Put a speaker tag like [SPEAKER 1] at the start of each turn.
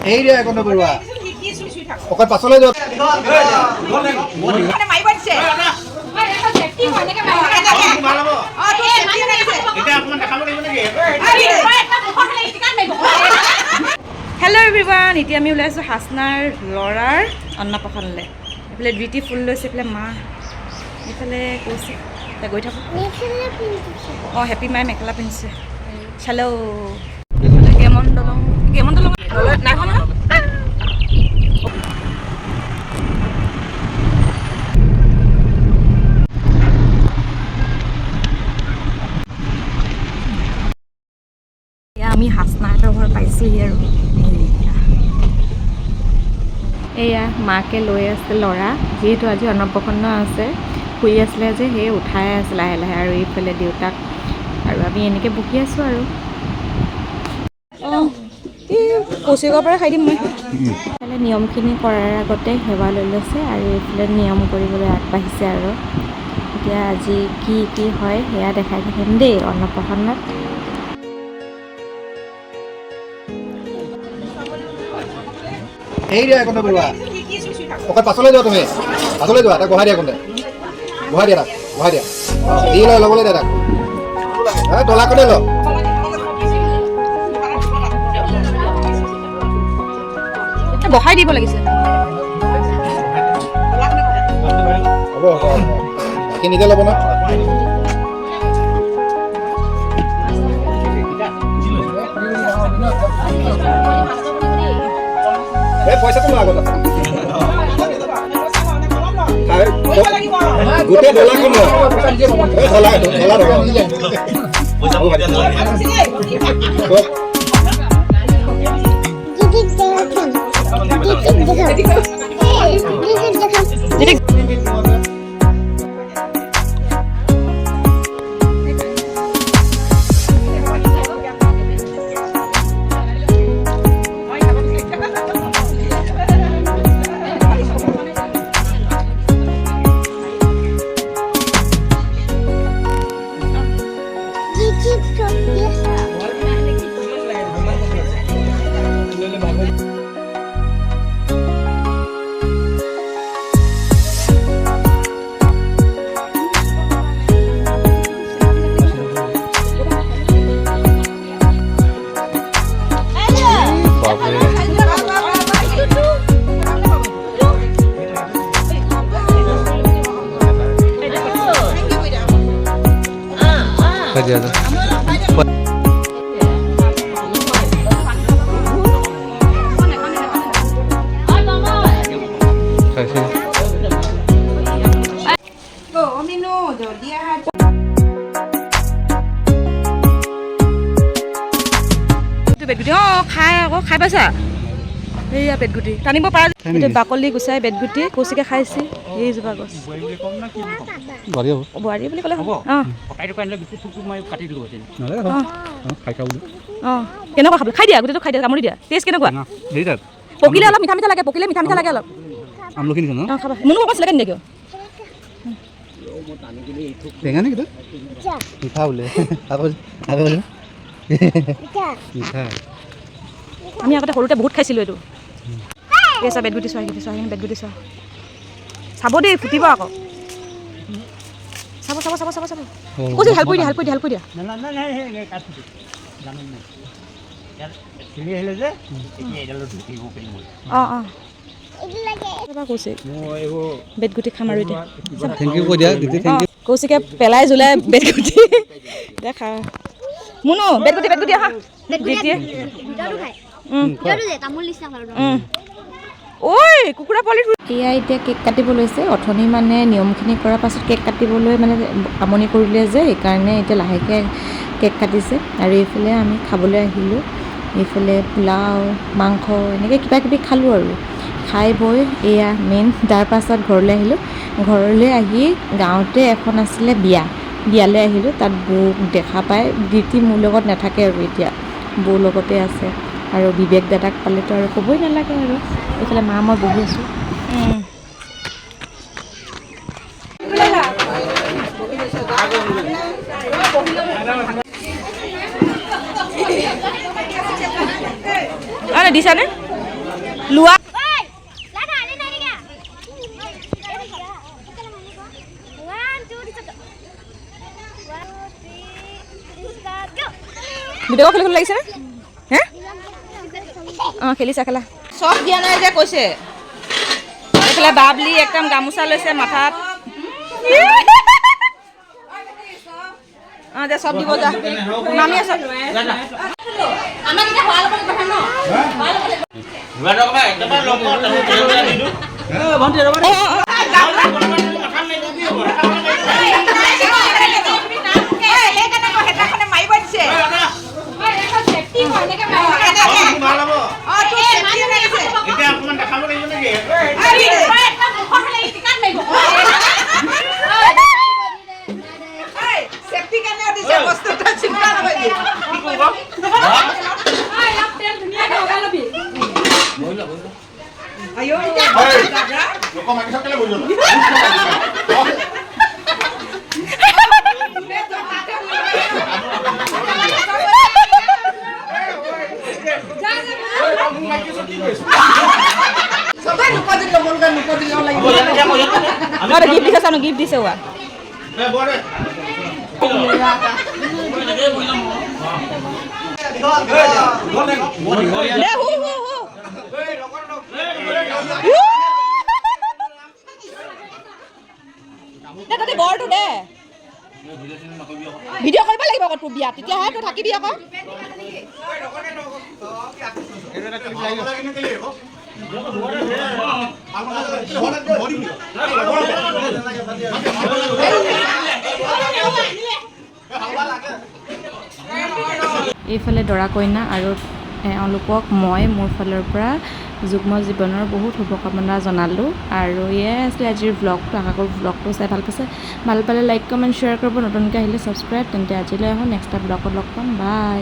[SPEAKER 1] এই রে এখন বড়ুয়া ওকে পাছলে যাও
[SPEAKER 2] মানে মাই বাড়ছে ওই এটা সেফটি মানে কে মাই মারব এটা আপনার দেখাব লাগিব নেকি আরে এটা মুখত লাগি কান মাইব
[SPEAKER 3] হেল্ল' এভৰিৱান এতিয়া আমি ওলাইছোঁ হাসনাৰ ল'ৰাৰ অন্নপ্ৰসন্নলৈ এইফালে বিউটিফুল লৈছে এইফালে মা এইফালে কৈছে এতিয়া গৈ থাকোঁ অঁ হেপী মায়ে মেখেলা পিন্ধিছে চালো গেমন দলং নাইখন আমি হাসনাহঁতৰ ঘৰ পাইছোঁহি আৰু এয়া মাকে লৈ আছে ল'ৰা যিহেতু আজি অন্নপ্ৰসন্ন আছে শুই আছিলে যে সেই উঠাই আছে লাহে লাহে আৰু এইফালে দেউতাক আৰু আমি এনেকৈ বকি আছোঁ আৰু অঁ এই কৌশিকৰ পৰা খাই দিম মই এইফালে নিয়মখিনি কৰাৰ আগতে সেৱা লৈ লৈছে আৰু এইফালে নিয়ম কৰিবলৈ আগবাঢ়িছে আৰু এতিয়া আজি কি কি হয় সেয়া দেখাই থাকিম দেই অন্নপ্ৰসন্নত
[SPEAKER 1] এই রে এখন বড়ুয়া ওকে পাছলে যাও তুমি পাছলে যাও এটা গহাই দিয়া কোনে গহাই দিয়া এই লবলে দে তাক হ্যাঁ ডলা কোনে ল
[SPEAKER 3] বহাই দিব লাগিছে
[SPEAKER 1] হ'ব কি নিজে ল'ব না পইচাটো লাগত গোটেই ডলাখন বেটগুটি অঁ খাই আকৌ খাই পাইছা এইয়া বেটগুটি টানিব পাৰা এতিয়া বাকলি গুচাই বেটগুটি কৌচিকে খাইছে এইজোপা গছ বোৱাৰী বুলি ক'লে হ'ব অঁ অঁ কেনেকুৱা খাব খাই দিয়া গোটেইটো খাই দিয়া কামুৰি দিয়া টেষ্ট কেনেকুৱা পকিলে অলপ মিঠা মিঠা লাগে পকিলে মিঠা মিঠা লাগে অলপ অঁ খাবা মুনু অকণ চিলেকে নিদিয়া টেঙা নেকি মিঠা বোলে
[SPEAKER 3] আমি আগতে সৰুতে বহুত খাইছিলোঁ এইটো এই চোৱা বেটগুটি চোৱা বেটগুটি চোৱা চাব দেই ফুটিব আকৌ চাব কৈছে হেল্প কৰি দিয়া অঁ অঁ কৈছে বেটগুটি খাম আৰু এতিয়া কৌচিকে পেলাই জোলাই বেটগুটি দেখা মুনু বেটগুটি আহা ঐ কুকুৰা পোৱালি এয়া এতিয়া কেক কাটিব লৈছে অথনি মানে নিয়মখিনি কৰাৰ পাছত কেক কাটিবলৈ মানে আমনি কৰিলে যে সেইকাৰণে এতিয়া লাহেকৈ কেক কাটিছে আৰু এইফালে আমি খাবলৈ আহিলোঁ এইফালে পোলাও মাংস এনেকৈ কিবা কিবি খালোঁ আৰু খাই বৈ এয়া মেইন তাৰ পাছত ঘৰলৈ আহিলোঁ ঘৰলৈ আহি গাঁৱতে এখন আছিলে বিয়ালৈ আহিলোঁ তাত বৌক দেখা পাই ডিউটি মোৰ লগত নাথাকে আৰু এতিয়া বৌৰ লগতে আছে আৰু বিবেক দাদাক পালেতো আৰু ক'বই নালাগে আৰু এইফালে মা মই বহি আছোঁ দিছানে লোৱা ভিডিঅ' খেলিবলৈ লাগিছে হে অঁ খেলিছা খেলা চব দিয়া নাই যে কৈছে এইফালে বাবলি একদম গামোচা লৈছে মাথাত অঁ দে চব দিব যা নামি আছ গিফ্ট দিছে চানো গিফ্ট দিছে ওয়া দে বৰটো দে ভিডিঅ' কৰিব লাগিব আকৌ তোৰ বিয়া তেতিয়াহে তই থাকিবি আকৌ এইফালে দৰা কইনা আৰু এওঁলোকক মই মোৰ ফালৰ পৰা যুগ্ম জীৱনৰ বহুত শুভকামনা জনালোঁ আৰু এয়াই আছিলে আজিৰ ব্লগটো আশা কৰোঁ ব্লগটো চাই ভাল পাইছে ভাল পালে লাইক কমেণ্ট শ্বেয়াৰ কৰিব নতুনকৈ আহিলে ছাবস্ক্ৰাইব তেন্তে আজিলৈ আহোঁ নেক্সট ব্লগত লগ পাম বাই